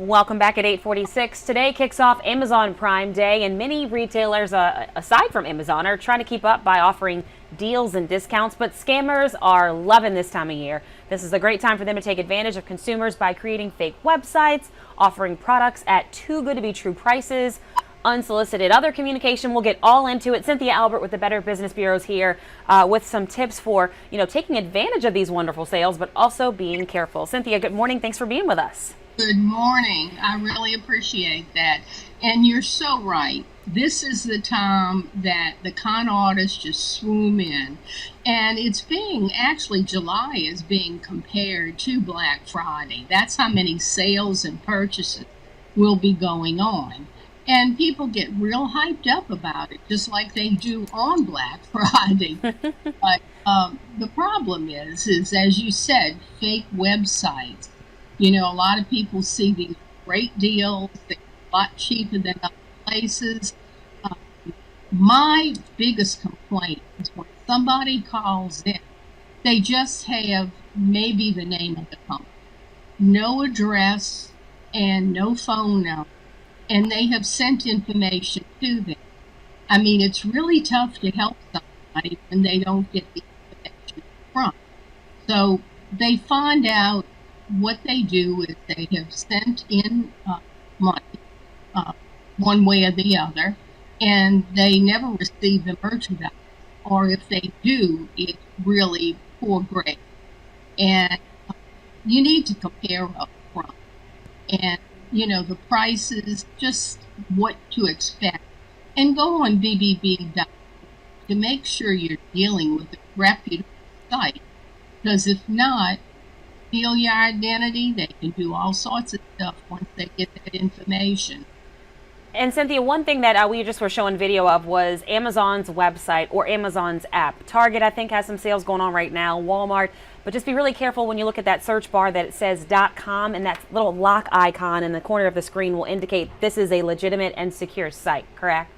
Welcome back at 8:46. Today kicks off Amazon Prime Day, and many retailers, aside from Amazon, are trying to keep up by offering deals and discounts, but scammers are loving this time of year. This is a great time for them to take advantage of consumers by creating fake websites, offering products at too good to be true prices, unsolicited other communication. We'll get all into it. Cynthia Albert with the Better Business Bureaus here with some tips for, taking advantage of these wonderful sales, but also being careful. Cynthia, good morning. Thanks for being with us. Good morning. I really appreciate that. And you're so right. This is the time that the con artists just swoon in. And July is being compared to Black Friday. That's how many sales and purchases will be going on. And people get real hyped up about it, just like they do on Black Friday. But the problem is, as you said, fake websites. A lot of people see these great deals, they're a lot cheaper than other places. My biggest complaint is when somebody calls in, they just have maybe the name of the company, no address and no phone number, and they have sent information to them. I mean, it's really tough to help somebody when they don't get the information from. So they find out. What they do is they have sent in money one way or the other, and they never receive the merchandise. Or if they do, it's really poor grade. And you need to compare up front. And, the prices, just what to expect. And go on BBB.com to make sure you're dealing with a reputable site. Because if not, steal your identity. They can do all sorts of stuff once they get that information. And Cynthia, one thing that we just were showing video of was Amazon's website or Amazon's app. Target, I think, has some sales going on right now, Walmart. But just be really careful when you look at that search bar that it says .com, and that little lock icon in the corner of the screen will indicate this is a legitimate and secure site, correct?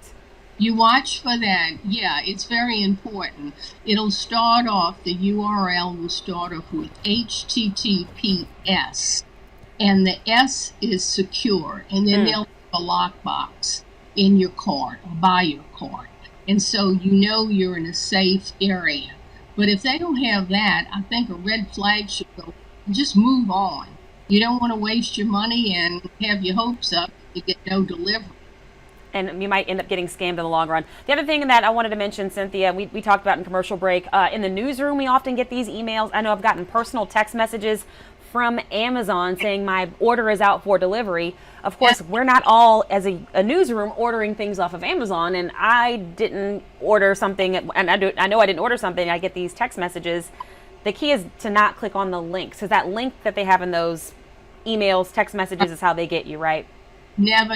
You watch for that. Yeah, it's very important. It'll start off, the URL will start off with HTTPS, and the S is secure, and then they'll have a lockbox in your cart or by your cart, and so you're in a safe area. But if they don't have that, I think a red flag should go. Just move on. You don't want to waste your money and have your hopes up to get no delivery. And you might end up getting scammed in the long run. The other thing that I wanted to mention, Cynthia, we talked about in commercial break, in the newsroom, we often get these emails. I know I've gotten personal text messages from Amazon saying my order is out for delivery. Of course, we're not all, as a newsroom, ordering things off of Amazon, and I didn't order something, and I know I didn't order something. I get these text messages. The key is to not click on the link. So that link that they have in those emails, text messages, is how they get you, right? Never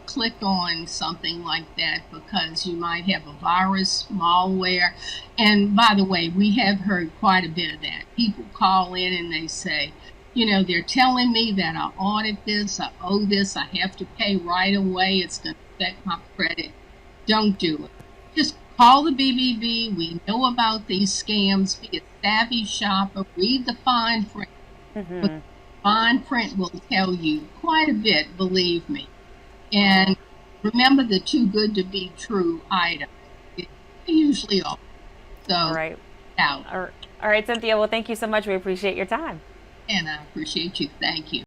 click on something like that, because you might have a virus, malware. And by the way, we have heard quite a bit of that. People call in and they say, they're telling me that I ordered this, I owe this, I have to pay right away, it's going to affect my credit. Don't do it. Just call the BBB. We know about these scams. Be a savvy shopper. Read the fine print. Fine print will tell you quite a bit, believe me. And remember the too good to be true items. They usually are. So, all right. Out. All right, Cynthia. Well, thank you so much. We appreciate your time. And I appreciate you. Thank you.